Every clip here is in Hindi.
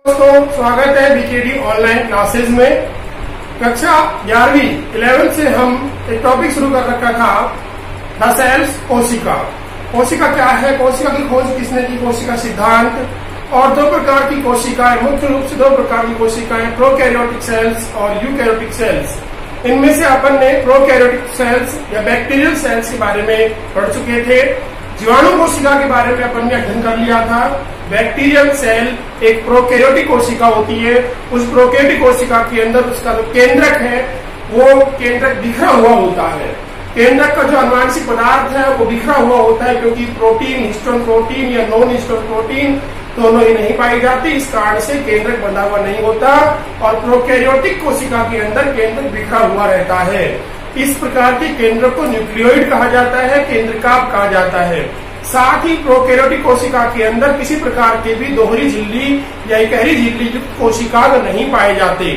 दोस्तों, स्वागत है बीकेडी ऑनलाइन क्लासेस में। कक्षा 11वीं 11th से हम एक टॉपिक शुरू कर रखा था, द सेल्स कोशिका। कोशिका क्या है, कोशिका की खोज किसने की, कोशिका सिद्धांत। और दो प्रकार की कोशिकाएं, मुख्य रूप से दो प्रकार की कोशिकाएं, प्रोकैरियोटिक सेल्स और यूकैरियोटिक सेल्स। इनमें से अपन ने प्रोकैरियोटिक सेल्स या बैक्टीरियल सेल्स के बारे में पढ़ चुके थे। जीवाणु कोशिका के बारे में अपन ने अध्ययन कर लिया था। बैक्टीरियल सेल एक प्रोकैरियोटिक कोशिका होती है। उस प्रोकैरियोटिक कोशिका के अंदर उसका जो केंद्रक है वो केंद्रक बिखरा हुआ होता है। केंद्रक का जो अनुवांशिक पदार्थ है वो बिखरा हुआ होता है, क्योंकि प्रोटीन, हिस्टोन प्रोटीन या नॉन हिस्टोन प्रोटीन दोनों ही नहीं पाई जाती। इस कारण से केंद्रक बंधा हुआ नहीं होता और प्रोकैरियोटिक कोशिका के अंदर केंद्रक बिखरा हुआ रहता है। इस प्रकार के केंद्र को न्यूक्लियोइड कहा जाता है, केंद्रकाप कहा जाता है। साथ ही प्रोकैरियोटिक कोशिका के अंदर किसी प्रकार के भी दोहरी झिल्ली या इकहरी झिल्ली युक्त कोशिकांग नहीं पाए जाते।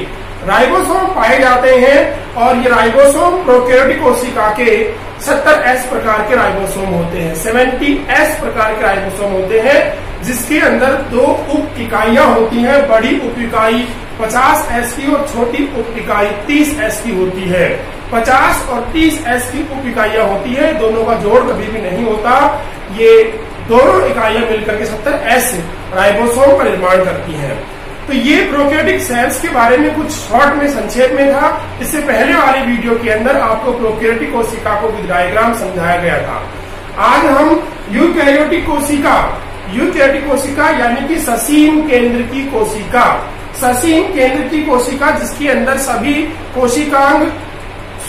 राइबोसोम पाए जाते हैं और ये राइबोसोम प्रोकैरियोटिक कोशिका के 70S प्रकार के राइबोसोम होते हैं, 70S प्रकार के राइबोसोम होते हैं, जिसके अंदर दो उप इकाइयां होती हैं। बड़ी उप इकाई 50S की और छोटी उप इकाई 30S की होती है। 50 और 30S की उप इकाइयां होती है, दोनों का जोड़ कभी भी नहीं होता। ये दोनों इकाइयां मिलकर के 70S राइबोसोम का निर्माण करती हैं। तो ये प्रोकैरियोटिक सेल्स के बारे में कुछ शॉर्ट में संक्षेप में था। इससे पहले वाली वीडियो के अंदर आपको प्रोकैरियोटिक कोशिका को विद डायग्राम समझाया गया था। आज हम यूकैरियोटिक कोशिका यानी कि ससीम केंद्र की कोशिका, ससीम केंद्र की कोशिका जिसके अंदर सभी कोशिकांग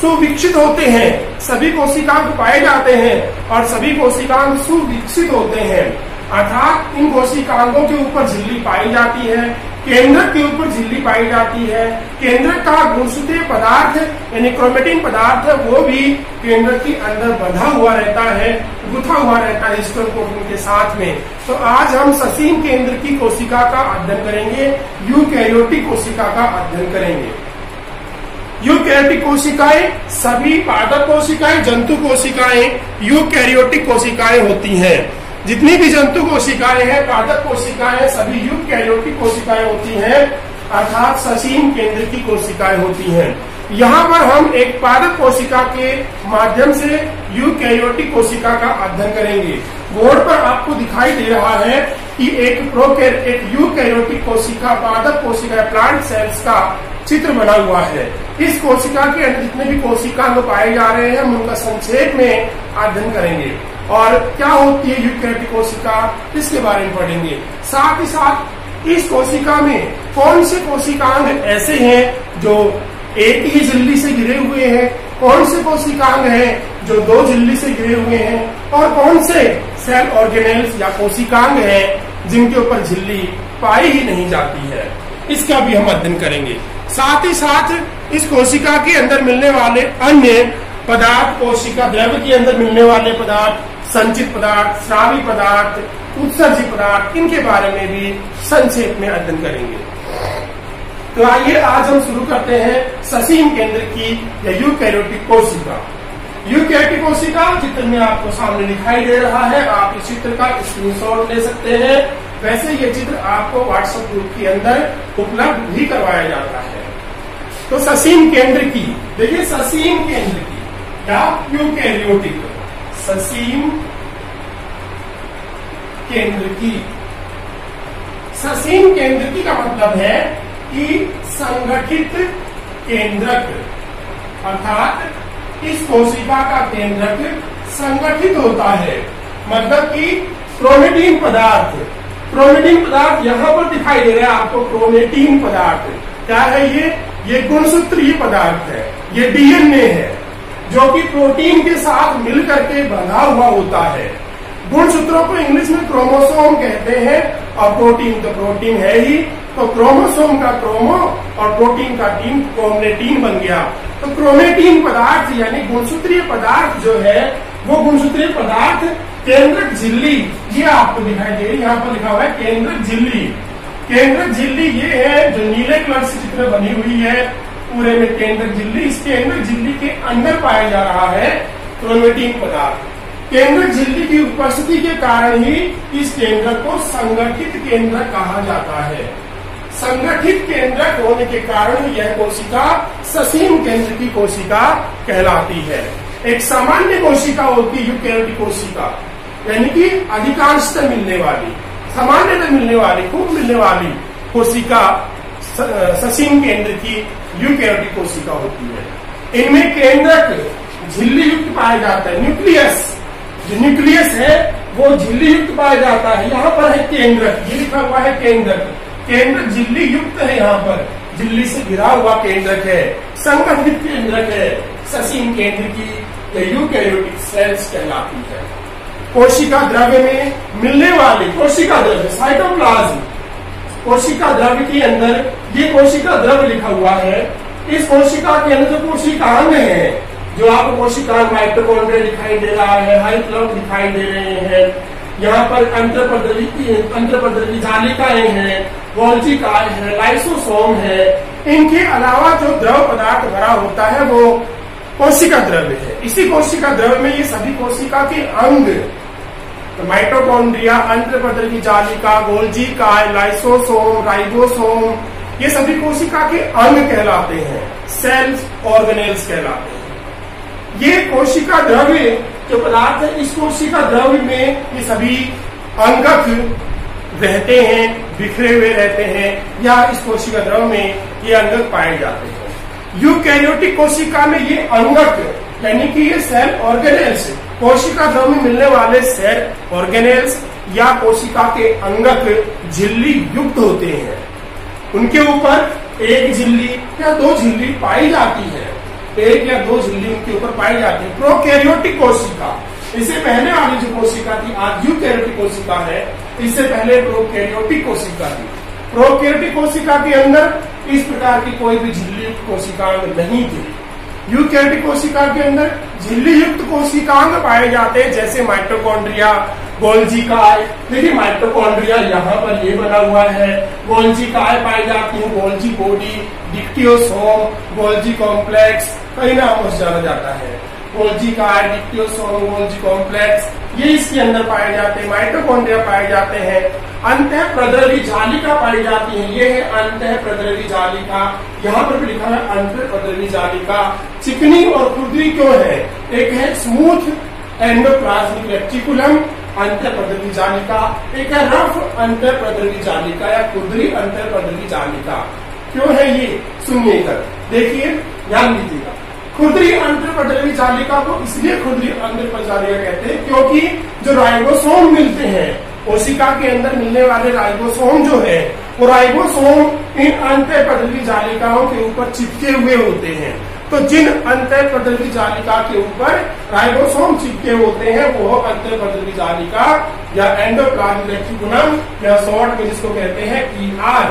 सुविकसित होते हैं, सभी कोशिकांग पाए जाते हैं और सभी कोशिकांग सुविकसित होते हैं। अर्थात इन कोशिकांगों के ऊपर झिल्ली पाई जाती है, केंद्रक के ऊपर झिल्ली पाई जाती है। केंद्रक का गुणसूत्रीय पदार्थ यानी क्रोमेटिन पदार्थ है वो भी केंद्रक के अंदर बंधा हुआ रहता है, गुथा हुआ रहता है हिस्टोन प्रोटीन के साथ में। तो आज हम ससीम केंद्र की कोशिका का अध्ययन करेंगे, यूकैरियोटिक कोशिका का अध्ययन करेंगे। यूकैरियोटिक कोशिकाएं सभी पादप कोशिकाएं, जंतु कोशिकाएं यूकैरियोटिक कोशिकाएं होती हैं। जितनी भी जंतु कोशिकाएं हैं, पादप कोशिकाएं, सभी यूकैरियोटिक कोशिकाएं होती हैं, अर्थात ससीम केंद्र की कोशिकाएं होती हैं। यहाँ पर हम एक पादप कोशिका के माध्यम से यूकैरियोटिक कोशिका का अध्ययन करेंगे। बोर्ड पर आपको दिखाई दे रहा है कि एक यूकैरियोटिक कोशिका, पादप कोशिका, प्लांट सेल्स का चित्र बना हुआ है। इस कोशिका के अंदर जितने भी कोशिकांग पाए जा रहे हैं हम उनका संक्षेप में अध्ययन करेंगे और क्या होती है यूकैरियोटिक कोशिका इसके बारे में पढ़ेंगे। साथ ही साथ इस कोशिका में कौन से कोशिकांग ऐसे हैं जो एक ही झिल्ली से घिरे हुए हैं, कौन से कोशिकांग हैं जो दो झिल्ली से घिरे हुए हैं और कौन से सेल ऑर्गेनेल्स या कोशिकांग हैं जिनके ऊपर झिल्ली पाई ही नहीं जाती है, इसका भी हम अध्ययन करेंगे। साथ ही साथ इस कोशिका के अंदर मिलने वाले अन्य पदार्थ, कोशिका द्रव्य के अंदर मिलने वाले पदार्थ, संचित पदार्थ, स्रावी पदार्थ, उत्सर्जित पदार्थ, इनके बारे में भी संक्षेप में अध्ययन करेंगे। तो आइए आज हम शुरू करते हैं ससीम केंद्र की या यूकैरियोटिक कोशिका। यूकैरियोटिक कोशिका चित्र में आपको सामने दिखाई दे रहा है, आप इस चित्र का स्क्रीनशॉट ले सकते हैं। वैसे ये चित्र आपको व्हाट्सएप ग्रुप के अंदर उपलब्ध भी करवाया जाता है। तो ससीम केंद्र की, देखिए ससीम केंद्र की या यूकैरियोटिक, ससीम केंद्र की, ससीम केंद्र की का मतलब है कि संगठित केंद्रक, अर्थात इस कोशिका का केंद्रक संगठित होता है। मतलब कि क्रोमेटिन पदार्थ, क्रोमेटिन पदार्थ यहाँ पर दिखाई दे रहा है आपको। क्रोमेटिन पदार्थ क्या है? ये गुणसूत्रीय पदार्थ है, ये डीएनए है जो कि प्रोटीन के साथ मिलकर के बंधा हुआ होता है। गुणसूत्रों को इंग्लिश में क्रोमोसोम कहते हैं और प्रोटीन तो प्रोटीन है ही, तो क्रोमोसोम का क्रोमो और प्रोटीन का टीन क्रोमेटिन बन गया। तो क्रोमेटिन पदार्थ यानी गुणसूत्रीय पदार्थ जो है वो गुणसूत्रीय पदार्थ केंद्रक झिल्ली, ये आपको दिखाई दे रही है, यहाँ पर लिखा हुआ है केंद्रक झिल्ली। केंद्रक झिल्ली ये है जो नीले कलर से चित्र बनी हुई है पूरे में केंद्रक झिल्ली। इस केंद्रक झिल्ली के अंदर पाया जा रहा है क्रोमेटिन पदार्थ। केंद्रक झिल्ली की उपस्थिति के कारण ही इस केंद्र को संगठित केंद्र कहा जाता है। संगठित केंद्रक होने के कारण यह कोशिका ससीम केंद्र की कोशिका कहलाती है। एक सामान्य कोशिका होती है यूकेरियोटिक कोशिका, यानी कि अधिकांशतः मिलने वाली, सामान्यतः मिलने वाली, खूब मिलने वाली कोशिका ससीम केंद्र की यूकेरियोटिक कोशिका होती है। इनमें केंद्रक झिल्ली युक्त पाया जाता है। न्यूक्लियस, जो न्यूक्लियस है वो झिल्ली युक्त पाया जाता है। यहाँ पर है केंद्रक, ये लिखा हुआ है केंद्रक, केंद्र झिल्ली युक्त है, यहाँ पर झिल्ली से घिरा हुआ केंद्रक है, संगठित केंद्रक है, ससीम केंद्र की यूकेरियोटिक सेल्स कहलाती है। कोशिका द्रव्य में मिलने वाले कोशिका द्रव्य साइटोप्लाज्म, कोशिका द्रव्य के अंदर ये कोशिका द्रव्य लिखा हुआ है। इस कोशिका के अंदर जो कोशिकांग है, जो आपको कोशिकांग माइटोकॉन्ड्रिया दिखाई दे रहा है, हाइड्रोक्लोर दिखाई दे रहे हैं, यहाँ पर अंतरपद्रवी जालिकाएं हैं, गोल्जी काय है, लाइसोसोम है। इनके अलावा जो द्रव पदार्थ भरा होता है वो कोशिका द्रव्य है। इसी कोशिका द्रव्य में ये सभी कोशिका के अंग, तो माइटोकॉन्ड्रिया, अंतरपद्रवी जालिका, गोल्जी काय, लाइसोसोम, राइबोसोम, ये सभी कोशिका के अंग कहलाते हैं, सेल्स ऑर्गेनेल्स कहलाते हैं। ये कोशिका द्रव्य जो पदार्थ है, इस कोशिका द्रव्य में ये सभी अंगक रहते हैं, बिखरे हुए रहते हैं, या इस कोशिका द्रव्य में ये अंगक पाए जाते हैं। यूकेरियोटिक कोशिका में ये अंगक, यानी कि ये सेल ऑर्गेनेल्स, कोशिका द्रव्य में मिलने वाले सेल ऑर्गेनेल्स या कोशिका के अंगक झिल्ली युक्त होते हैं। उनके ऊपर एक झिल्ली या दो झिल्ली पाई जाती है, एक या दो झिल्ली उनके ऊपर पाई जाती है। प्रोकैरियोटिक कोशिका, इससे पहले वाली जो कोशिका थी, आज यूकेरियोटिक कोशिका है, इससे पहले प्रोकैरियोटिक कोशिका थी। प्रोकैरियोटिक कोशिका के अंदर इस प्रकार की कोई भी झिल्ली युक्त कोशिकांग नहीं थी। यूकेरियोटिक कोशिका के अंदर झिल्ली युक्त कोशिकांग पाए जाते हैं, जैसे माइटोकॉन्ड्रिया, गोल्जी काय। देखिए माइटोकॉन्ड्रिया यहाँ पर ये बना हुआ है, गोल्जी काय पाई जाती है, Golgi body, dictyosome, Golgi complex, कई नामों से जाना जाता है। गोल्जी काय, डिक्टियोसोम, गोल्जी कॉम्प्लेक्स, ये इसके अंदर पाए जाते हैं। माइटोकॉन्ड्रिया पाए जाते हैं। अंतःप्रद्रवी जालिका पाई जाती है, ये है अंतःप्रद्रवी जालिका, यहाँ पर भी लिखा है अंतःप्रद्रवी जालिका। चिकनी और खुरदरी क्यों है? एक है स्मूथ एंडोप्लाज्मिक रेटिकुलम अंतःप्रद्रवी जालिका, एक है रफ अंतःप्रद्रवी जालिका या खुरदरी अंतःप्रद्रवी जालिका। क्यों है ये? सुनिए इधर, देखिए, ध्यान दीजिएगा। खुरदरी अंतःप्रद्रवी जालिका को इसलिए खुरदरी अंतःप्रद्रवी जालिका कहते हैं क्योंकि जो राइबोसोम मिलते हैं, कोशिका के अंदर मिलने वाले राइबोसोम जो है, वो राइबोसोम इन अंतःप्रद्रवी जालिकाओं के ऊपर चिपके हुए होते हैं। तो जिन अंतःप्रद्रवी जालिका के ऊपर राइबोसोम चिपके होते हैं वो अंतःप्रद्रवी जालिका या एंडोप्लाज्मिक रेटिकुलम या शॉर्ट में जिसको कहते हैं ER,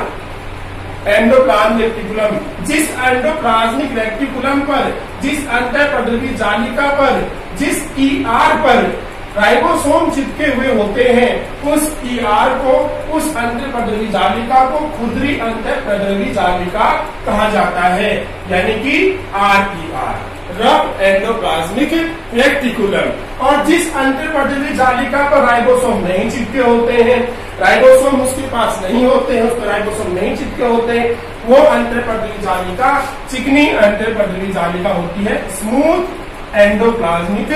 एंडोप्लाज्मिक रेटिकुलम। जिस एंडोप्लाज्मिक रेटिकुलम पर, जिस अंतःप्रद्रवी जालिका पर, जिस ER पर राइबोसोम चिपके हुए होते हैं, उस ER को, उस अंतःप्रद्रवी जालिका को खुरदरी अंतःप्रद्रवी जालिका कहा जाता है, यानी कि RER, रफ एंडोप्लाज्मिक रेटिकुलम। और जिस अंतःप्रद्रवी जालिका पर राइबोसोम नहीं चिपके होते हैं, राइबोसोम उसके पास नहीं होते हैं, उस पर राइबोसोम नहीं चिपके होते हैं, वो अंतःप्रद्रवी जालिका चिकनी अंतःप्रद्रवी जालिका होती है, स्मूथ एंडोप्लाज्मिक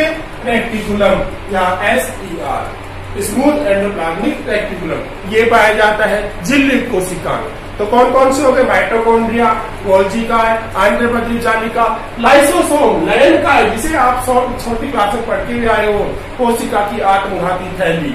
रेटिकुलम या SER, स्मूथ एंडोप्लाज्मिक रेटिकुलम। ये पाया जाता है झिल्ली कोशिका। तो कौन कौन से हो गए? माइटोकॉन्ड्रिया, गोल्जी काय, अंतःप्रद्रवी जालिका, लाइसोसोम, लयन काय, जिसे आप छोटी क्लास में पढ़ के भी आए हो, कोशिका की आत्मघाती थैली।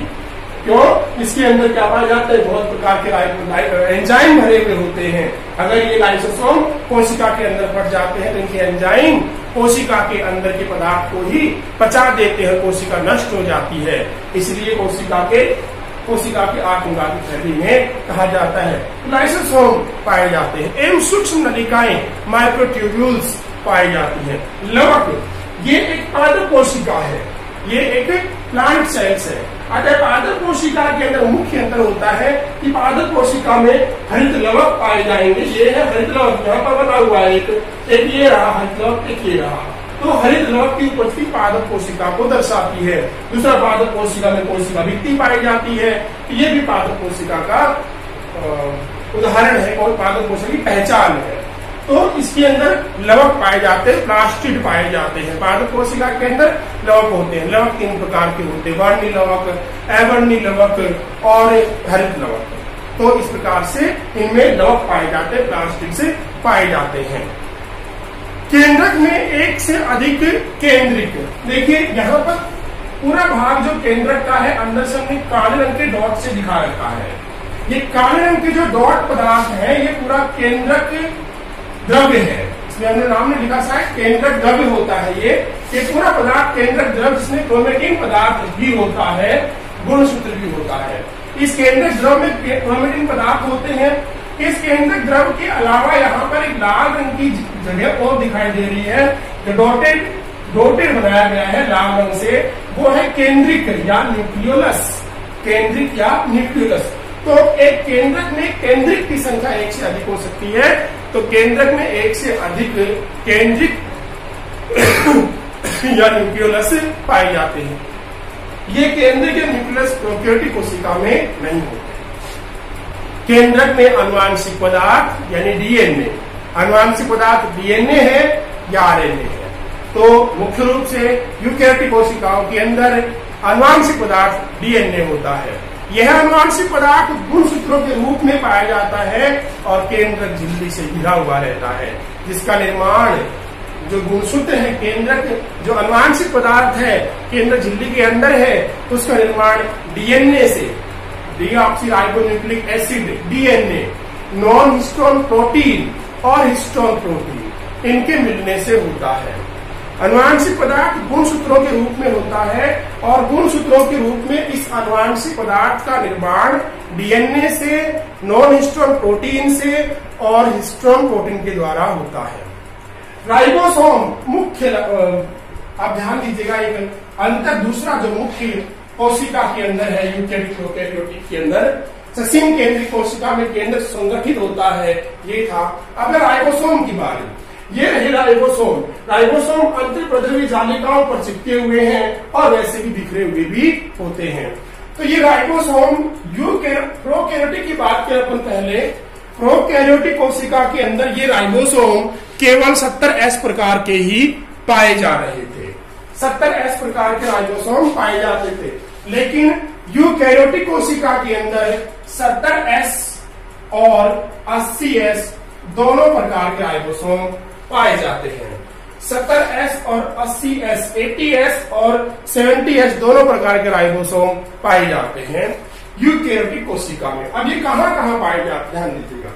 क्यों? इसके अंदर क्या पाया जाता है? बहुत प्रकार के एंजाइम भरे हुए होते हैं। अगर ये लाइसोसोम कोशिका के अंदर बढ़ जाते हैं तो इनके एंजाइम कोशिका के अंदर के पदार्थ को ही पचा देते हैं, कोशिका नष्ट हो जाती है। इसलिए कोशिका के आत्मघाती थैली में कहा जाता है। लाइसोसोम पाए जाते हैं एवं सूक्ष्म नलिकाएं, माइक्रोट्यूब्यूल्स पाई जाती है। लवक, ये एक पादप कोशिका है, ये एक प्लांट सेल्स है। अतः पादप कोशिका के अंदर मुख्य अंतर होता है कि पादप कोशिका में हरित लवक पाए जाएंगे। ये है हरित लवक, यहाँ पर बना हुआ है, एक ये रहा हरित लवक, एक ये रहा। तो हरित लवक की उपस्थिति पादप कोशिका को दर्शाती है। दूसरा, पादप कोशिका में कोशिका भित्ति पाई जाती है, ये भी पादप कोशिका का उदाहरण है, पादप कोशिका की पहचान है। तो इसके अंदर लवक पाए जाते हैं, प्लास्टिड पाए जाते हैं। पादप कोशिका के अंदर लवक होते हैं। लवक 3 प्रकार के होते हैं, वर्णी लवक, अवर्णी लवक और हरित लवक। तो इस प्रकार से इनमें लवक पाए जाते हैं, प्लास्टिड से पाए जाते हैं। केंद्रक में एक से अधिक केंद्रिक, देखिए यहाँ पर पूरा भाग जो केंद्रक का है अंदर से हमने काले रंग के डॉट से दिखा रखा है। ये काले रंग के जो डॉट पदार्थ है ये पूरा केंद्रक द्रव्य है। इसमें हमने नाम ने लिखा शायद केंद्रक द्रव्य होता है। ये पूरा पदार्थ केंद्रक द्रव्य, जिसमें क्रोमेटिन पदार्थ भी होता है, गुणसूत्र भी होता है। इस केंद्रक द्रव्य में क्रोमेटिन पदार्थ होते हैं। इस केंद्रक द्रव्य के अलावा यहाँ पर एक लाल रंग की जगह और दिखाई दे रही है, जो डॉटेड बनाया गया है लाल रंग से, वो है केंद्रिक या न्यूक्लियोलस। केंद्रिक या न्यूक्लियोलस। तो एक केंद्रक में केंद्रिक की संख्या एक से अधिक हो सकती है। तो केंद्रक में एक से अधिक केंद्रिक या न्यूक्लियोलस पाए जाते हैं। ये केंद्रिक या न्यूक्लियस प्रोकैरियोटिक कोशिका में नहीं होते। केंद्रक में आनुवांशिक पदार्थ यानी डीएनए, आनुवांशिक पदार्थ डीएनए है या आरएनए है। तो मुख्य रूप से यूकैरियोटिक कोशिकाओं के अंदर आनुवांशिक पदार्थ डीएनए होता है। यह आनुवांशिक पदार्थ गुणसूत्रों के रूप में पाया जाता है और केंद्रक झिल्ली से घिरा हुआ रहता है, जिसका निर्माण जो गुणसूत्र है, केंद्रक जो आनुवांशिक पदार्थ है केंद्रक झिल्ली के अंदर है, उसका निर्माण डीएनए से, deoxyribonucleic acid DNA, non histone protein और हिस्टोन प्रोटीन, इनके मिलने से होता है। आनुवांशिक पदार्थ गुणसूत्रों के रूप में होता है और गुणसूत्रों के रूप में इस आनुवांशिक पदार्थ का निर्माण डीएनए से, नॉन हिस्टोन प्रोटीन से और हिस्टोन प्रोटीन के द्वारा होता है। राइबोसोम मुख्य, आप ध्यान दीजिएगा, एक अंतर दूसरा जो मुख्य कोशिका के अंदर है यूकैरियोटिक प्रोकैरियोटिक के अंदर, ससीम केंद्रिक कोशिका में केंद्र संगठित होता है, ये था। अब राइबोसोम की बारी, ये रहे राइबोसोम। राइबोसोम अंतःप्रद्रवी जालिकाओं पर चिपके हुए हैं और वैसे भी बिखरे हुए भी होते हैं। तो ये राइबोसोम प्रोकैरियोटिक की बात करें अपन पहले, प्रोकैरियोटिक कोशिका के अंदर ये राइबोसोम केवल 70S प्रकार के ही पाए जा रहे थे। 70S प्रकार के राइबोसोम पाए जाते थे, लेकिन यूकैरियोटिक कोशिका के अंदर 70S और 80S दोनों प्रकार के राइबोसोम पाए जाते हैं। 70S और 80S, 80S और 70S दोनों प्रकार के राइबोसोम पाए जाते हैं यूकैरियोटिक कोशिका में। अब ये कहाँ कहाँ पाए जाते हैं, ध्यान दीजिएगा।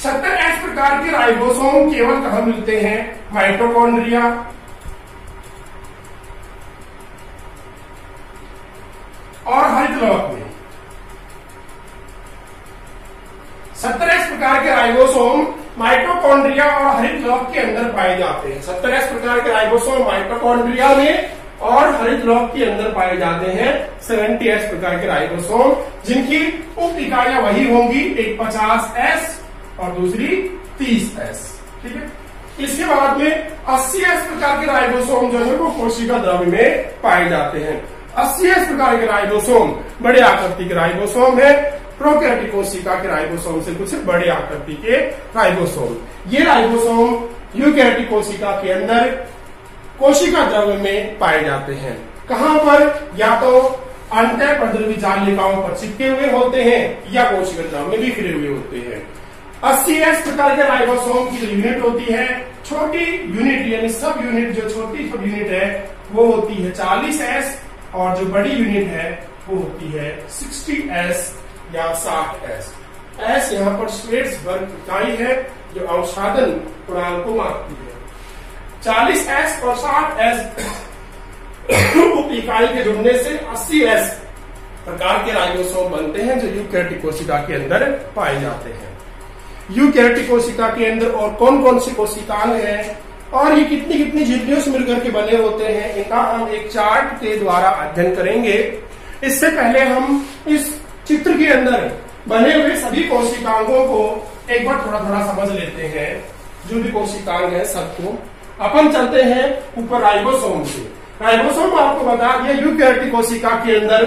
70S प्रकार के राइबोसोम केवल कहाँ मिलते हैं? माइटोकॉन्ड्रिया और हरित लवक में। 70S प्रकार के राइबोसोम माइटोकॉन्ड्रिया और हरित लवक के अंदर पाए जाते हैं। 70S प्रकार के राइबोसोम माइटोकॉन्ड्रिया में और हरित लवक के अंदर पाए जाते हैं 70S प्रकार के राइबोसोम, जिनकी उप इकाइयां वही होंगी, एक 50S और दूसरी 30S। ठीक है। इसके बाद में 80S प्रकार के राइबोसोम जो है वो कोशिका द्रव्य में पाए जाते हैं। 80S प्रकार के राइबोसोम बड़े आकृति के राइबोसोम है। प्रोकैरियोटिक कोशिका के राइबोसोम से कुछ बड़े आकृति के राइबोसोम। ये राइबोसोम यूकैरियोटिक कोशिका के अंदर कोशिका द्रव्य में पाए जाते हैं। कहां पर? या तो अंतःप्रद्रवी जालिकाओं पर चिपके हुए होते हैं या कोशिका द्रव्य में बिखरे हुए होते हैं। 80S प्रकार के राइबोसोम की जो यूनिट होती है, छोटी यूनिट यानी सब यूनिट, जो छोटी सब यूनिट है वो होती है 40S और जो बड़ी यूनिट है वो होती है 60S या 60S। S यहाँ पर श्वेट्ज़बर्ग इकाई है जो अवसादन गुणांक को मापती है। 40S और 60S उप इकाई के जुड़ने से 80S प्रकार के राइबोसोम बनते हैं जो यूकैरियोटिक कोशिका के अंदर पाए जाते हैं। यूकैरियोटिक कोशिका के अंदर और कौन कौन सी कोशिकाएं हैं और ये कितनी कितनी झिल्लियों से मिलकर के बने होते हैं, इनका हम एक चार्ट के द्वारा अध्ययन करेंगे। इससे पहले हम इस चित्र के अंदर बने हुए सभी कोशिकांगों को एक बार थोड़ा थोड़ा समझ लेते हैं। जो भी कोशिकांग है सबको अपन चलते हैं ऊपर राइबोसोम से। राइबोसोम आपको बता दिया यूकैरियोटिक कोशिका के अंदर।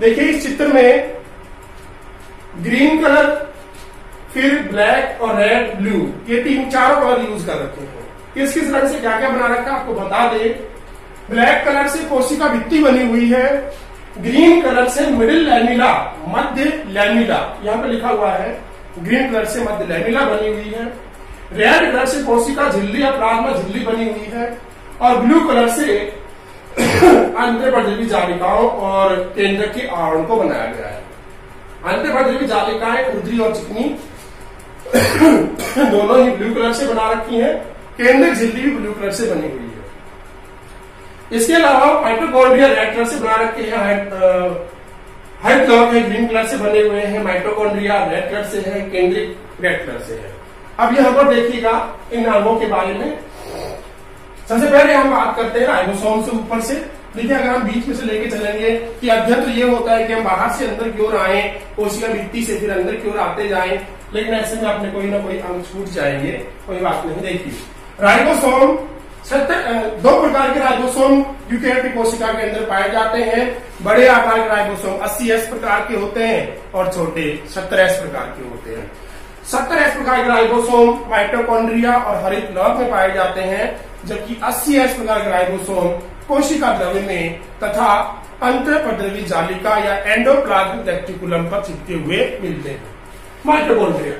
देखिए इस चित्र में ग्रीन कलर फिर ब्लैक और रेड ब्लू, ये चारों कलर यूज कर रखे हैं। किस किस रंग से क्या क्या बना रखा है आपको बता दे। ब्लैक कलर से कोशिका भित्ति बनी हुई है, ग्रीन कलर से मिडिल लैमिला, मध्य लैमिला, यहाँ पे लिखा हुआ है ग्रीन कलर से मध्य लैमिला बनी हुई है। रेड कलर से कोशिका झिल्ली या प्लाज्मा झिल्ली बनी हुई है, और ब्लू कलर से अंतःपरजीवी जालिकाओं और केंद्रक के आवरण को बनाया गया है। अंतःपरजीवी जालिकाएं रुधिरी और चिकनी दोनों ही ब्लू कलर से बना रखी हैं, केंद्रक झिल्ली भी ब्लू कलर से बनी हुई है। इसके अलावा माइटोकॉन्ड्रिया रेड कलर से बना रखे हैं, हर क्लॉक है ग्रीन कलर से बने हुए हैं, माइटोकॉन्ड्रिया रेड कलर से है, केंद्रिक रेड कलर से है। अब यहाँ पर देखिएगा इन अंगों के बारे में। सबसे पहले हम बात करते हैं राइबोसोम से ऊपर से। देखिए अगर हम बीच में से लेके चलेंगे कि अध्ययन तो ये होता है कि हम बाहर से अंदर की ओर आए, कोशिका भित्ति से फिर अंदर की ओर आते जाएं, लेकिन ऐसे में अपने कोई ना कोई अंग छूट जाएंगे, कोई बात नहीं। देखिए राइबोसोम 2 प्रकार के राइबोसोम यूकेरियोटिक कोशिका के अंदर पाए जाते हैं। बड़े आकार के राइबोसोम 80S प्रकार के होते हैं और छोटे 70S प्रकार के होते हैं। 70S प्रकार के राइबोसोम माइटोकॉन्ड्रिया और हरित लौह में पाए जाते हैं, जबकि 80S प्रकार के राइबोसोम कोशिका द्रव्य में तथा अंतःपरजीवी जालिका या एंडोप्लाज्मिक रेटिकुलम पर चिपके हुए मिलते हैं। माइटोकॉन्ड्रिया,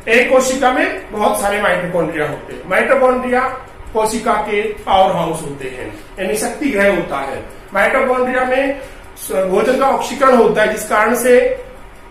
एक कोशिका में बहुत सारे माइटोकॉन्ड्रिया होते हैं। माइटोकॉन्ड्रिया कोशिका के पावर हाउस होते हैं, यानी शक्ति गृह होता है। माइटोकॉन्ड्रिया में भोजन का ऑक्सीकरण होता है, जिस कारण से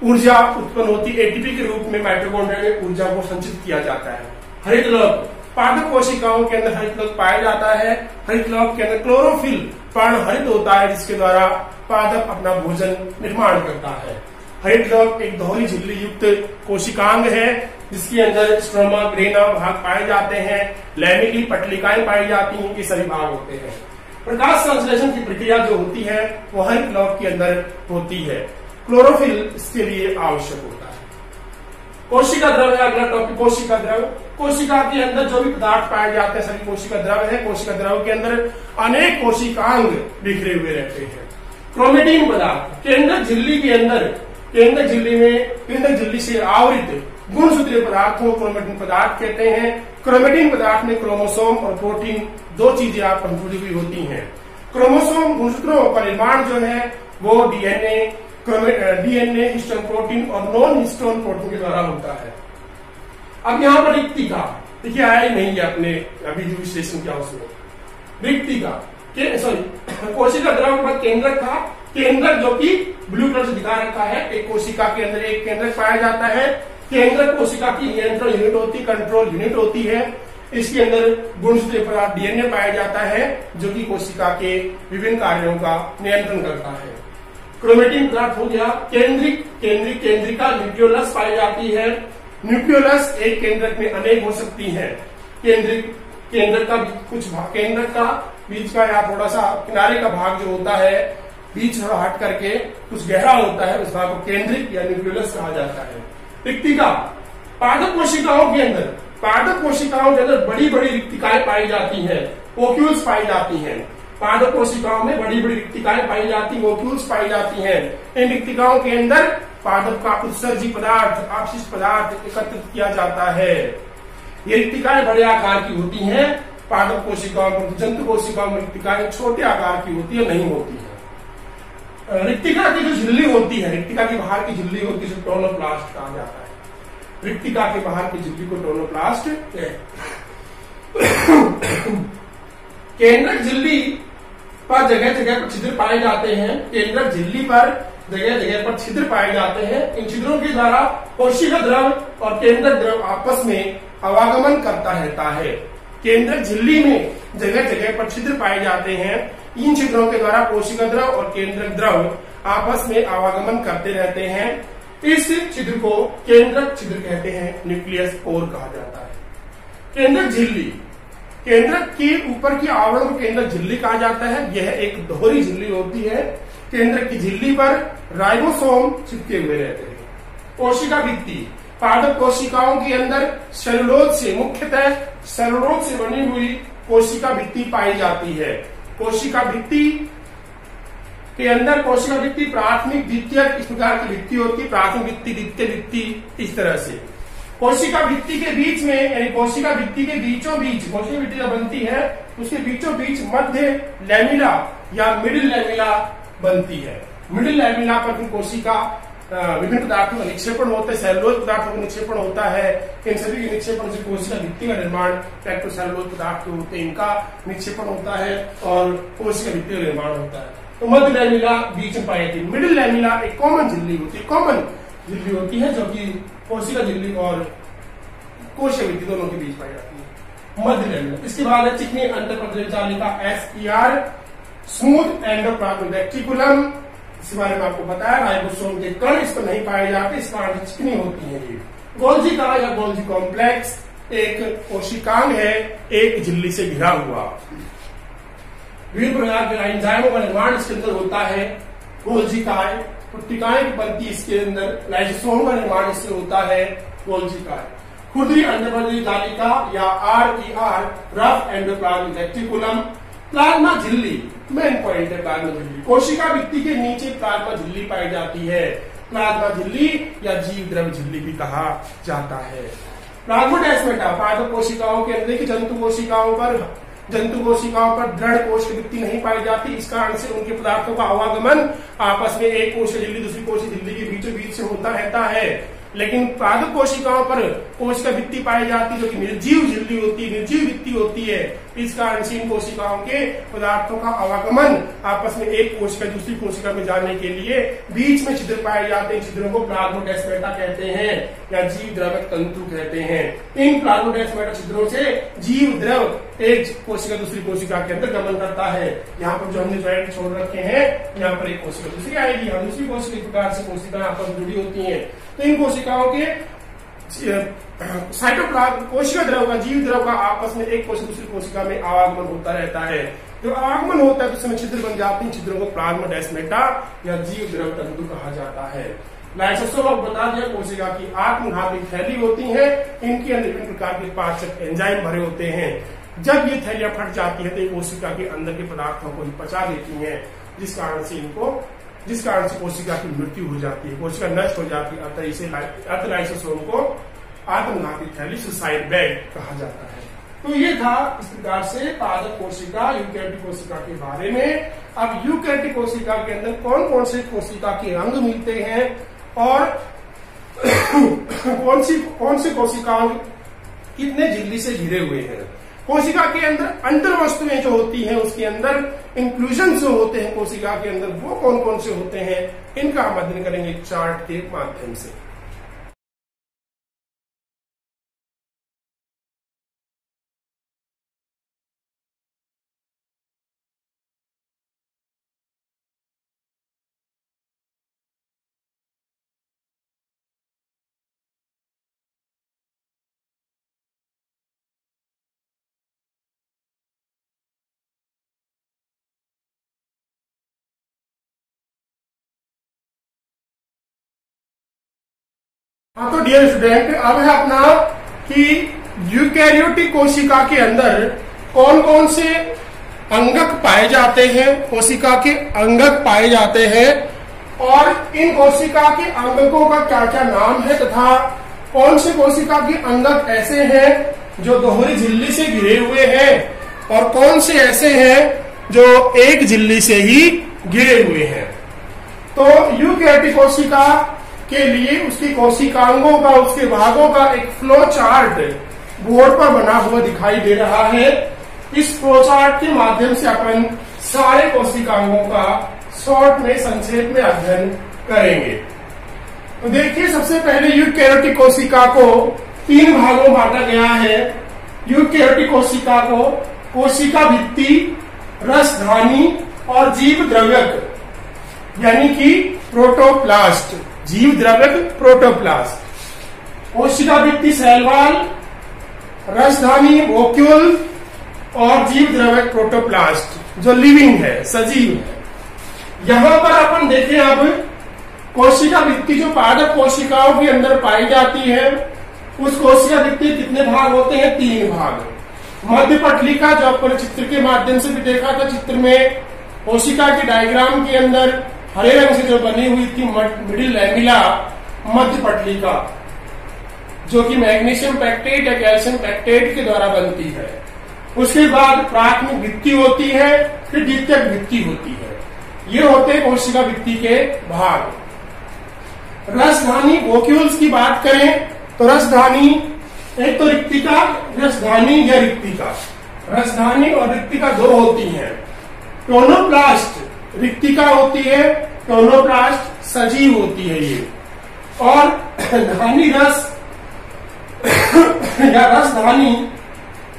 ऊर्जा उत्पन्न होती है। एटीपी के रूप में माइटोकॉन्ड्रिया में ऊर्जा को संचित किया जाता है। हरित लौह, पादप कोशिकाओं के अंदर हरित लौह पाया जाता है। हरित लौह के अंदर क्लोरोफिल पर्ण हरित होता है, जिसके द्वारा पादप अपना भोजन निर्माण करता है। हरित लौह एक दोहरी झिल्ली युक्त कोशिकांग है, जिसके अंदर स्ट्रोमा ग्रेना भाग पाए जाते हैं, लैमेली पटलिकाएं पाई जाती हैं, ये सभी भाग होते हैं। प्रकाश संश्लेषण की प्रक्रिया जो होती है वो हरित लौह के अंदर होती है। क्लोरोफिल इसके लिए आवश्यक होता है। कोशिका द्रव है अगला टॉपिक, कोशिका द्रव। कोशिका के अंदर जो भी पदार्थ पाए जाते हैं सभी कोशिका द्रव है। कोशिका द्रव के अंदर अनेक कोशिकांग बिखरे हुए रहते हैं। क्रोमेटिन पदार्थ, केंद्रक झिल्ली के अंदर, केंद्रक झिल्ली में केंद्रक झिल्ली से आवृत गुणसूत्रीय पदार्थों क्रोमेटिन पदार्थ कहते हैं। क्रोमेटिन पदार्थ में क्रोमोसोम और प्रोटीन 2 चीजें आप जुड़ी हुई होती हैं। क्रोमोसोम गुणसूत्रों का निर्माण जो है वो डीएनए हिस्टोन प्रोटीन और नॉन हिस्टोन प्रोटीन के द्वारा होता है। अब यहाँ पर रिक्तिका, देखिए आया ही नहीं है अपने अभी जो विश्लेषण किया उसमें। रिक्तिका कोशिका द्रव के बाद केंद्रक था, केंद्रक जो कि ब्लू कलर से दिखा रखा है। एक कोशिका के अंदर एक केंद्रक पाया जाता है। केंद्रक कोशिका की नियंत्रण यूनिट होती है, कंट्रोल यूनिट होती है। इसके अंदर गुणसूत्रीय पदार्थ डीएनए पाया जाता है, जो कि कोशिका के विभिन्न कार्यों का नियंत्रण करता है। क्रोमेटिन पदार्थ हो गया। केंद्रिका न्यूक्लियोलस पाई जाती है। न्यूक्लियोलस एक केंद्रक में अनेक हो सकती है। केंद्रक का कुछ भाग, केंद्रक का बीच का या थोड़ा सा किनारे का भाग जो होता है, बीच थोड़ा हट करके कुछ गहरा होता है, उस भाग को केंद्रिक या न्यूक्लियोलस कहा जाता है। रिक्तिका, पादप कोशिकाओं के अंदर बड़ी बड़ी रिक्तिकाएं पाई जाती हैं, ओक्यूल्स पाई जाती हैं। पादप कोशिकाओं में बड़ी बड़ी रिक्तिकाएं पाई जाती, ओक्यूल्स पाई जाती हैं। इन रिक्तिकाओं के अंदर पादप का उत्सर्जी पदार्थ, अपशिष्ट पदार्थ एकत्रित किया जाता है। ये रिक्तिकाएं बड़े आकार की होती हैं। पादप कोशिकाओं में, जंतु कोशिकाओं में रिक्तिकाएं छोटे आकार की होती है, नहीं होती है। रिक्तिका की जो झिल्ली होती है, रिक्तिका की बाहर की झिल्ली होती है, टोनोप्लास्ट कहा जाता है। रिक्तिका के बाहर की झिल्ली को टोनोप्लास्ट केंद्रक झिल्ली पर जगह जगह पर छिद्र पाए जाते हैं। केंद्रक झिल्ली पर जगह जगह पर छिद्र पाए जाते हैं। इन छिद्रों के द्वारा कोशिका द्रव और केंद्रक द्रव आपस में आवागमन करता रहता है। केंद्रक झिल्ली में जगह जगह पर छिद्र पाए जाते हैं। इन छिद्रों के द्वारा कोशिका द्रव और केंद्रक द्रव आपस में आवागमन करते रहते हैं। इस छिद्र को केंद्रक छिद्र कहते हैं, न्यूक्लियस पोर कहा जाता है। केंद्रक झिल्ली, केंद्रक के ऊपर की आवरण को केंद्रक झिल्ली कहा जाता है। यह एक दोहरी झिल्ली होती है। केंद्रक की झिल्ली पर राइबोसोम चिपके हुए रहते हैं। कोशिका भित्ति, पादप कोशिकाओं के अंदर सेलुलोज से, मुख्यतः सेलुलोज से बनी हुई कोशिका भित्ति पाई जाती है। कोशिका भित्ति के अंदर कोशिका भित्ति प्राथमिक, द्वितीयक इस प्रकार की भित्ति होती है। प्राथमिक भित्ति, द्वितीय भित्ति, इस तरह से कोशिका भित्ति के बीच में, यानी कोशिका भित्ति के बीचों बीच, कोशिका भित्ति जब बनती है उसके बीचों बीच मध्य लैमिला या मिडिल लैमिला बनती है। मिडिल लैमिला पर फिर कोशिका विभिन्न पदार्थों का निक्षेपण होता है, सेलुलोज पदार्थों का निक्षेपण होता है। इन सभी के निक्षेपण से कोशिका भित्ति का निर्माण पेक्टोसेलुलोज पदार्थ जो होते हैं इनका निक्षेपण होता है और कोशिका भित्ति का निर्माण होता है। तो मध्य लैमिला बीच में पाई जाती है। मिडिल लैमिला एक कॉमन झिल्ली होती है, कॉमन झिल्ली होती है जो कि कोशिका झिल्ली और कोशिका भित्ति दोनों के बीच पाई जाती है, मध्य लैमिला। इसके बाद है चिकनी अंतःप्रजालिका SER, स्मूथ एंडोप्लाज्मिक रेटिकुलम। इस बारे में आपको बताया, राइबोसोम के कण इस पर नहीं पाए जाते, इस कारण चिकनी होती है। ये गोल्जिका या गोल्जी कॉम्प्लेक्स एक कोशिकांग है, एक झिल्ली से घिरा हुआ। विभिन्न प्रकार के एंजाइमों का निर्माण इसके अंदर होता है। गोल्जिकाएं, पुट्टिकाएं की बनती इसके अंदर, लाइसोसोम का निर्माण इससे होता है। गोल्जिकाएं, खुरदरी अंतःप्रजालिका या RER, rough endoplasmic reticulum. Plasma झिल्ली, मेन पॉइंट है प्लाज्मा झिल्ली। कोशिका भित्ति के नीचे प्लाज्मा झिल्ली पाई जाती है, प्लाज्मा झिल्ली या जीव द्रव्य झिल्ली भी कहा जाता है। प्लाज्मोडेस्माटा, पादप कोशिकाओं के अंदर की जंतु कोशिकाओं पर दृढ़ कोश की भित्ति नहीं पाई जाती, इस कारण से उनके पदार्थों का आवागमन आपस में एक कोश झिल्ली दूसरी कोश झिल्ली के बीचों बीच से होता रहता है। लेकिन पादप कोशिकाओं पर कोशिका भित्ति पाई जाती है जो कि निर्जीव झिल्ली होती है, निर्जीव भित्ति होती है। इस कारण से इन कोशिकाओं के पदार्थों का आवागमन आपस में एक कोशिका दूसरी कोशिका में जाने के लिए बीच में छिद्र पाए जाते हैं। छिद्रों को प्लाज्मोडेस्माटा कहते हैं या जीव द्रवक तंतु कहते हैं। इन प्लाज्मोडेस्माटा छिद्रों से जीव द्रव एक कोशिका दूसरी कोशिका के अंदर गमन करता है। यहाँ पर जो हमने जॉइंट छोड़ रखे हैं, यहाँ पर एक कोशिका दूसरी आएगी, यहाँ दूसरी कोशिका प्रकार से कोशिकाएं आपस में जुड़ी होती है। तो इन कोशिकाओं के साइटोप्लाज्म, कोशिका द्रव का, जीव द्रव का आपस में एक कोशिका दूसरी कोशिका में आवागमन होता रहता है। जो आवागमन होता है तो उसमें छिद्र बन जाते हैं, छिद्रों को प्लाज्मोडेस्माटा या जीव द्रव तंतु कहा जाता है। लाइसोसोम बता दिया, कोशिका की आत्मघाती थैली होती है, इनके अंदर विभिन्न प्रकार के पाचक एंजाइम भरे होते हैं। जब ये थैलियां फट जाती है तो कोशिका के अंदर के पदार्थों को ही पचा लेती है, जिस कारण से कोशिका की मृत्यु हो जाती है, कोशिका नष्ट हो जाती है। अतः इसे लाइसोसोम को आत्मघाती थैली, सुसाइड बैग कहा जाता है। तो ये था इस प्रकार से पादप कोशिका, यूकेरियोटिक कोशिका के बारे में। अब यूकेरियोटिक कोशिका के अंदर कौन कौन से कोशिका के अंग मिलते हैं और कौन सी कोशिकाओं कितने झिल्ली से घिरे हुए हैं। कोशिका के अंदर अंतर वस्तुएं जो होती हैं, उसके अंदर इंक्लूजन जो होते हैं कोशिका के अंदर, वो कौन कौन से होते हैं, इनका हम अध्ययन करेंगे चार्ट के माध्यम से। हाँ, तो डियर स्टूडेंट, अब है अपना कि यूकेरियोटिक कोशिका के अंदर कौन कौन से अंगक पाए जाते हैं, कोशिका के अंगक पाए जाते हैं और इन कोशिका के अंगकों का क्या क्या नाम है तथा कौन से कोशिका के अंगक ऐसे हैं जो दोहरी झिल्ली से घिरे हुए हैं और कौन से ऐसे हैं जो एक झिल्ली से ही घिरे हुए हैं। तो यूकेरियोटिक कोशिका के लिए उसकी कोशिकांगों का, उसके भागों का एक फ्लो चार्ट बोर्ड पर बना हुआ दिखाई दे रहा है। इस फ्लो चार्ट के माध्यम से अपन सारे कोशिकांगों का शॉर्ट में, संक्षेप में अध्ययन करेंगे। तो देखिए, सबसे पहले यूकेरियोटिक कोशिका को 3 भागों में बांटा गया है। यूकेरियोटिक कोशिका को कोशिका भित्ति, रसधानी और जीव द्रव्यक यानी कि प्रोटोप्लास्ट, जीव द्रव्यक प्रोटोप्लास्ट। कोशिका भित्ति सेल वॉल, रसधानी वोक्यूल और जीव द्रव्यक प्रोटोप्लास्ट जो लिविंग है, सजीव है। यहां पर अपन देखें, अब कोशिका भित्ति जो पादप कोशिकाओं के अंदर पाई जाती है, उस कोशिका भित्ति कितने भाग होते हैं? 3 भाग। मध्य पटलिका जो अपन चित्र के माध्यम से भी देखा था, चित्र में कोशिका के डायग्राम के अंदर हरे रंग से जो बनी हुई थी मिडिल लैमिला, मध्य पटलिका, जो कि मैग्नीशियम पैक्टेट या कैल्शियम पैक्टेट के द्वारा बनती है। उसके बाद प्राथमिक भित्ति होती है, फिर द्वितीयक भित्ति होती है। ये होते हैं कोशिका भित्ति के भाग। रसधानी वोक्यूल्स की बात करें तो रसधानी एक तो रिक्तिका, रसधानी या रिक्तिका। रसधानी और रिक्तिका दो होती हैं। टोनोप्लास्ट रिक्तिका होती है, टोनोप्लास्ट सजीव होती है ये, और धानी रस या रसधानी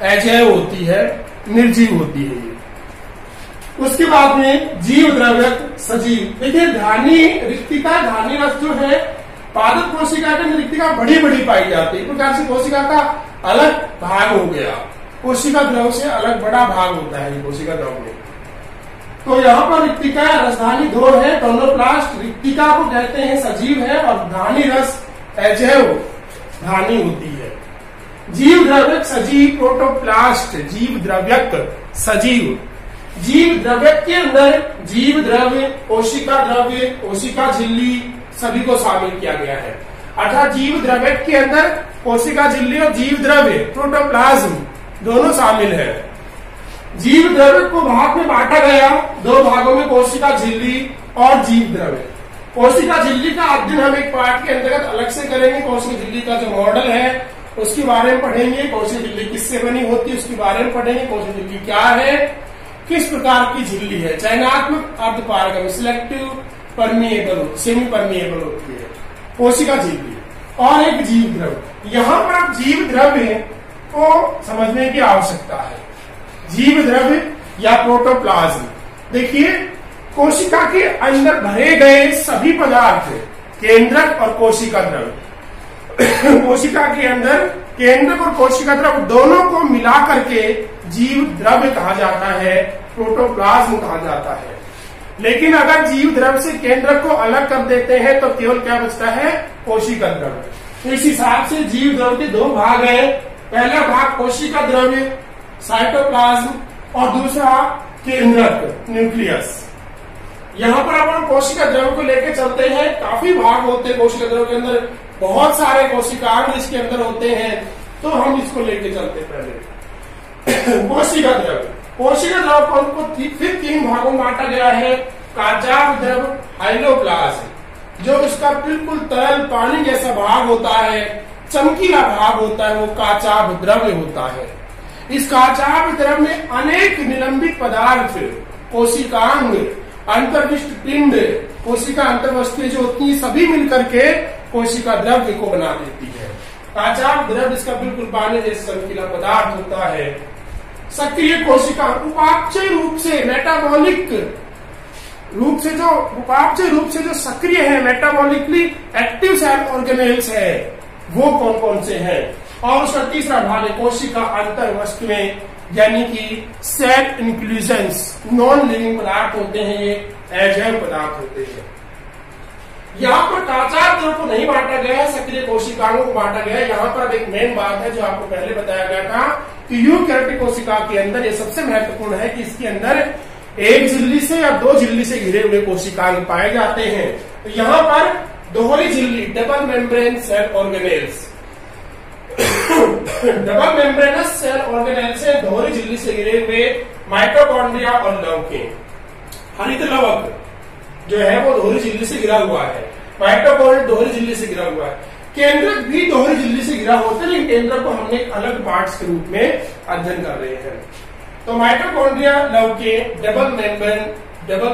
अजैव होती है, निर्जीव होती है ये। उसके बाद में जीव द्रव्यक सजीव। देखिए धानी रिक्तिका, धानी रस जो है पादप कोशिका के अंदर रिक्तिका बड़ी बड़ी पाई जाती है। इस प्रकार से कोशिका का अलग भाग हो गया, कोशिका द्रव से अलग बड़ा भाग होता है ये कोशिका द्रव में। तो यहाँ पर रिक्तिका रसधानी दो है। टोनोप्लास्ट रिक्तिका को कहते हैं सजीव है, और धानी रस अजैव धानी होती है। जीव द्रव्यक सजीव, प्रोटोप्लास्ट जीव द्रव्यक सजीव। जीव द्रव्यक के अंदर जीव द्रव्य, कोशिका द्रव्य, कोशिका झिल्ली सभी को शामिल किया गया है। अर्थात जीव द्रव्यक के अंदर कोशिका झिल्ली और जीव द्रव्य प्रोटोप्लाज्म दोनों शामिल है। जीव द्रव्य को भाग में बांटा गया दो भागों में, कोशिका झिल्ली और जीव द्रव्य। कोशिका झिल्ली का अध्ययन हम एक पार्ट के अंतर्गत अलग से करेंगे। कोशिका झिल्ली का जो मॉडल है उसके बारे में पढ़ेंगे। कोशिका झिल्ली किससे बनी होती है उसके बारे में पढ़ेंगे। कोशिका झिल्ली क्या है, किस प्रकार की झिल्ली है, चयनात्मक, अर्धपारगम, सिलेक्टिव, परमिएबल, सेमी परमिएबल होती है कोशिका झिल्ली। और एक जीव द्रव्य। यहाँ पर आप जीव द्रव्य को समझने की आवश्यकता है। जीव द्रव्य या प्रोटोप्लाज्म, देखिए कोशिका के अंदर भरे गए सभी पदार्थ, केंद्रक और कोशिका द्रव्य कोशिका के अंदर केंद्रक और कोशिका द्रव्य दोनों को मिला करके जीव द्रव्य कहा जाता है, प्रोटोप्लाज्म कहा जाता है। लेकिन अगर जीव द्रव्य से केंद्रक को अलग कर देते हैं तो केवल क्या बचता है, कोशिका द्रव्य। इस हिसाब से जीव द्रव्य के दो भाग हैं। पहला भाग कोशिका द्रव्य साइटोप्लाज्म, और दूसरा केंद्रक न्यूक्लियस। यहाँ पर अपन कोशिका द्रव्य को लेकर चलते हैं। काफी भाग होते हैं कोशिका द्रव्य के अंदर, बहुत सारे कोशिकांग इसके अंदर होते हैं, तो हम इसको लेके चलते पहले। कोशिका द्रव्य, कोशिका द्रव्य को फिर तीन भागों में बांटा गया है। काचाभ द्रव्य, हाइलोप्लाज्म, जो इसका बिल्कुल तरल पानी जैसा भाग होता है, चमकीला भाग होता है, वो काचाभ द्रव्य होता है। इस काचाभ द्रव्य में अनेक निलंबित पदार्थ, कोशिकांग, अंतर्विष्ट पिंड, कोशिका अंतर्वस्तुएं जो होती है, सभी मिलकर के कोशिका द्रव्य को बना देती है। काचाभ द्रव्य इसका बिल्कुल पानी जैसा चमकीला पदार्थ होता है। सक्रिय कोशिका उपापचय रूप से, मेटाबॉलिक रूप से जो उपापचय रूप से जो सक्रिय है, मेटाबॉलिकली एक्टिव सेल ऑर्गेनेल्स है, वो कौन कौन से हैं। और उसका तीसरा भाग है कोशिका अंतर वस्तुएं, यानी कि सेल इंक्लूजन्स, नॉन लिविंग पदार्थ होते हैं, ये अजैव पदार्थ होते हैं। यहाँ पर काचाभ द्रव्य को नहीं बांटा गया है, सक्रिय कोशिकाओं को बांटा गया है। यहाँ पर अब एक मेन बात है जो आपको पहले बताया गया था कि यूकैरियोटिक कोशिका के अंदर ये सबसे महत्वपूर्ण है कि इसके अंदर एक झिल्ली से या दो झिल्ली से घिरे हुए कोशिकांग पाए जाते हैं। तो यहाँ पर दोहरी झिल्ली, double membrane cell organelles, double membranous cell organelle से दोहरी झिल्ली से घिरे हुए माइटोकॉन्ड्रिया और लवकें। हरित लवक जो है वो दोहरी झिल्ली से घिरा हुआ है, माइटोकॉन्ड्रिया दोहरी झिल्ली से घिरा हुआ है। केंद्रक भी दोहरी झिल्ली से घिरा होता है, लेकिन केंद्रक को हमने एक अलग पार्ट्स के रूप में अध्ययन कर रहे हैं। तो माइटोकॉन्ड्रिया, लवकें, डबल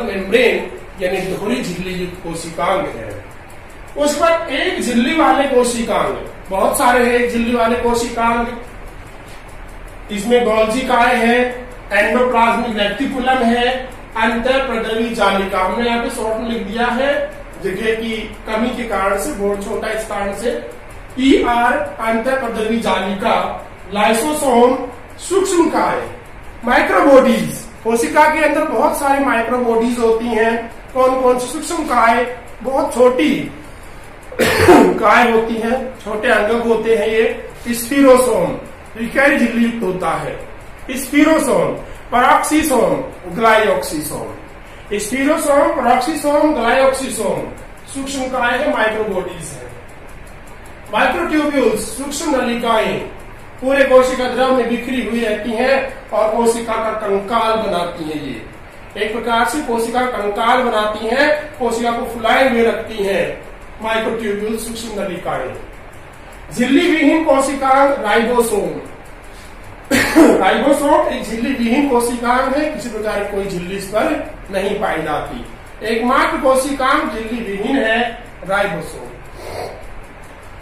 मेम्ब्रेन यानी दोहरी झिल्ली युक्त कोशिकांग है। उस पर एक झिल्ली वाले कोशिकांग, बहुत सारे हैं एक झिल्ली वाले कोशिकांग। इसमें गोल्जी काय है, एंडोप्लाज्मिक रेटिकुलम है, अंतःप्रद्रवी जालिका। हमने यहाँ पे शॉर्ट में लिख दिया है, जगह की कमी के कारण से, बोर्ड छोटा इस कारण से। ER अंतःप्रद्रवी जालिका, लाइसोसोम, सूक्ष्म काय, माइक्रोबॉडीज। कोशिका के अंदर बहुत सारी माइक्रोबॉडीज होती हैं। कौन कौन सी? सूक्ष्म काय, बहुत छोटी काय होती है, छोटे अंगक होते हैं ये। स्फीरोसोम रिकैरी झिल्ली युक्त होता है। स्फीरोसोम, पैरोक्सिसोम, ग्लाइओक्सिसोम। स्फीरोसोम, पैरोक्सिसोम, ग्लाइओक्सिसोम सूक्ष्म काय है, माइक्रोबॉडीज है। माइक्रोट्यूब्यूल्स सूक्ष्म नलिकाएं पूरे कोशिका द्रव में बिखरी हुई रहती हैं और कोशिका का कंकाल बनाती हैं। ये एक प्रकार से कोशिका का कंकाल बनाती हैं, कोशिका को फुलाए हुए रखती हैं माइक्रोट्यूब्यूल सूक्ष्म नलिकाएं। झिल्ली विहीन कोशिका राइबोसोम। राइबोसोम एक झिल्ली विहीन कोशिकांग है, किसी प्रकार की कोई झिल्ली इस पर नहीं पाई जाती। एकमात्र कोशिकांग झिल्ली विहीन है राइबोसोम।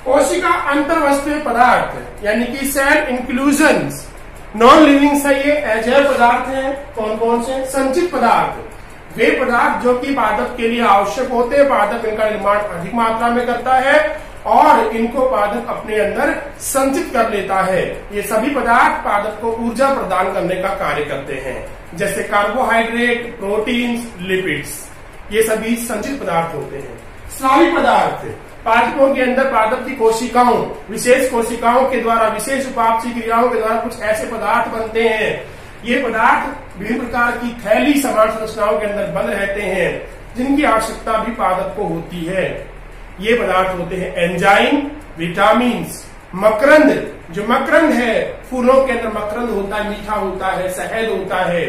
कोशिका अंतर्वस्तुय पदार्थ यानी कि सेल इंक्लूजन्स नॉन लिविंग से ये अजैव पदार्थ हैं। कौन कौन से? संचित पदार्थ, वे पदार्थ जो कि पादप के लिए आवश्यक होते हैं। पादप इनका निर्माण अधिक मात्रा में करता है और इनको पादप अपने अंदर संचित कर लेता है। ये सभी पदार्थ पादप को ऊर्जा प्रदान करने का कार्य करते हैं, जैसे कार्बोहाइड्रेट, प्रोटीन्स, लिपिड्स, ये सभी संचित पदार्थ होते हैं। स्रावी पदार्थ पादपों के अंदर पादप की कोशिकाओं, विशेष कोशिकाओं के द्वारा, विशेष उपापचयी क्रियाओं के द्वारा कुछ ऐसे पदार्थ बनते हैं। ये पदार्थ विभिन्न प्रकार की थैली समान संरचनाओं के अंदर बंद रहते हैं, जिनकी आवश्यकता भी पादप को होती है। ये पदार्थ होते हैं एंजाइम, विटामिन, मकरंद। जो मकरंद है, फूलों के अंदर मकरंद होता है, मीठा होता है, शहद होता है,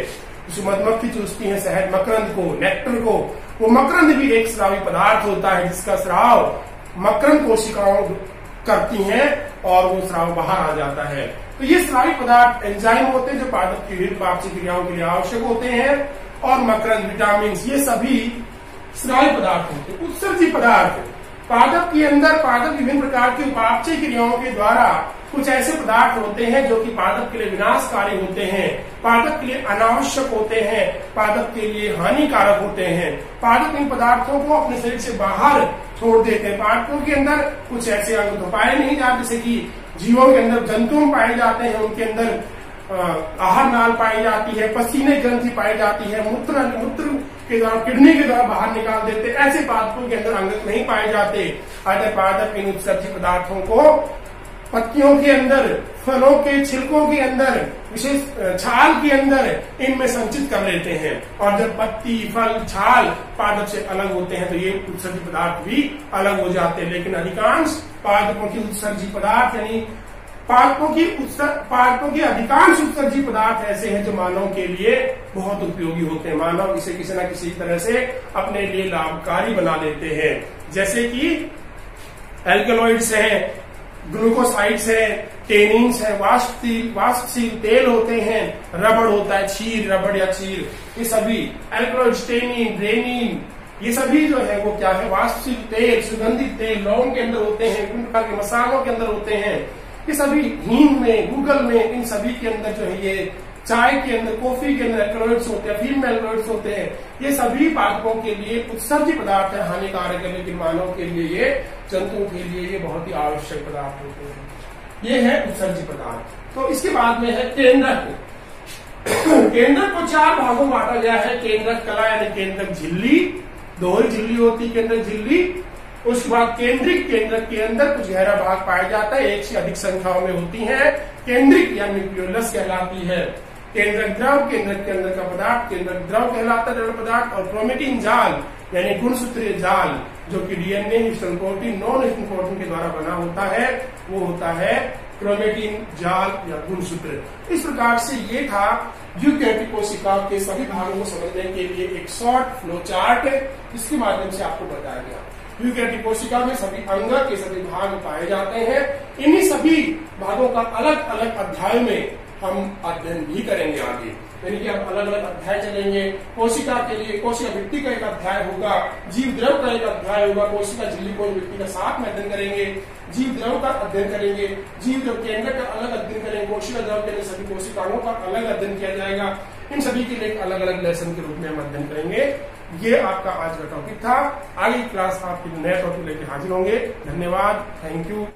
जो मधुमक्खी चूसती है शहद मकरंद को, नेक्टर को, वो मकरंद भी एक स्रावी पदार्थ होता है, जिसका स्राव मकरंद कोशिकाओं करती हैं और वो स्राव बाहर आ जाता है। तो ये स्रावी पदार्थ एंजाइम होते हैं जो पादप की विभिन्न उपापचयी क्रियाओं के लिए आवश्यक होते हैं, और मकरंद, विटामिन, ये सभी स्रावी पदार्थ होते हैं। उत्सर्जी पदार्थ पादप के अंदर पादप विभिन्न प्रकार की उपापचयी क्रियाओं के द्वारा कुछ ऐसे पदार्थ होते हैं जो कि पादप के लिए विनाशकारी होते हैं, पादप के लिए अनावश्यक होते हैं, पादप के लिए हानिकारक होते हैं। पादप इन पदार्थों को अपने शरीर से बाहर छोड़ देते हैं। पादपों के अंदर कुछ ऐसे अंग तो पाए नहीं जाते, जैसे कि जीवों के अंदर जंतु पाए जाते हैं, उनके अंदर आहार नाल पाई जाती है, पसीने ग्रंथि पाई जाती है, मूत्र के द्वारा, किडनी के द्वारा बाहर निकाल देते। ऐसे पादपों के अंदर अंग नहीं पाए जाते। अतः पादप इन उत्सर्जी पदार्थों को पत्तियों के अंदर, फलों के छिलकों के अंदर, विशेष छाल के अंदर इनमें संचित कर लेते हैं। और जब पत्ती, फल, छाल पादप से अलग होते हैं तो ये उत्सर्जी पदार्थ भी अलग हो जाते हैं। लेकिन अधिकांश पादपों की उत्सर्जी पदार्थ यानी पादपों की अधिकांश उत्सर्जी पदार्थ ऐसे हैं जो मानव के लिए बहुत उपयोगी होते हैं। मानव इसे किसी न किसी तरह से अपने लिए लाभकारी बना लेते हैं, जैसे कि एल्कलॉइड्स हैं, ग्लूकोसाइड्स है, टेनिन्स है, वाष्पशील तेल होते हैं, रबड़ होता है, क्षीर, रबड़ या क्षीर, ये सभी एल्कलॉइड्स, टेनिन, रेनिन, ये सभी जो है वो क्या है? वाष्पशील तेल, सुगंधित तेल लौंग के अंदर होते हैं, विभिन्न प्रकार के मसालों के अंदर होते हैं। ये सभी हींग में, गूगल में, इन सभी के अंदर जो है, ये चाय के अंदर, कॉफी के अंदर एल्कलॉइड्स होते हैं, फील्ड में एल्कलॉइड्स होते हैं। ये सभी पादपों के लिए उत्सर्जी पदार्थ है, हानिकारक है, लेकिन मानव के लिए ये, जंतुओं के लिए ये बहुत ही आवश्यक पदार्थ होते हैं। ये है उत्सर्जी पदार्थ। तो इसके बाद में है केंद्रक। केंद्रक को 4 भागों में बांटा गया है। केंद्रक कला यानी केंद्रक झिल्ली, दोहरी झिल्ली होती है केंद्रक झिल्ली। उसके बाद केंद्रिक, केंद्रक के अंदर कुछ गहरा भाग पाया जाता है, एक से अधिक संख्याओं में होती है। केंद्रिक या न्यूक्लियोलस कहलाती है। केंद्रक द्रव, केंद्रक के अंदर का पदार्थ केंद्रक द्रव कहलाता है, द्रव पदार्थ। और क्रोमेटिन जाल यानी गुणसूत्रीय जाल, जो कि DNA, histone protein, non histone protein के द्वारा बना होता है, वो होता है क्रोमेटिन जाल या गुणसूत्र। इस प्रकार से ये था यूकैरियोटिक कोशिका के सभी भागों को समझने के लिए एक शॉर्ट फ्लो चार्ट, जिसके माध्यम से आपको बताया गया। यूकैरियोटिक कोशिका में सभी अंग के सभी भाग पाए जाते हैं। इन्हीं सभी भागों का अलग अलग अध्याय में हम अध्ययन भी करेंगे आगे, यानी कि हम अलग अलग अध्याय चलेंगे। कोशिका के लिए कोशिका भित्ति का एक अध्याय होगा, जीव द्रव का एक अध्याय होगा, कोशिका झिल्ली को भित्ति का साथ में अध्ययन करेंगे, जीव द्रव का अध्ययन करेंगे, जीव द्रव केंद्र का अलग अध्ययन करेंगे, कोशिका द्रव के लिए सभी कोशिकाओं का अलग अध्ययन किया जाएगा। इन सभी के लिए अलग अलग लेसन के रूप में हम अध्ययन करेंगे। ये आपका आज का टॉपिक था। आगे क्लास आपके नए टॉपिक लेके हाजिर होंगे। धन्यवाद, थैंक यू।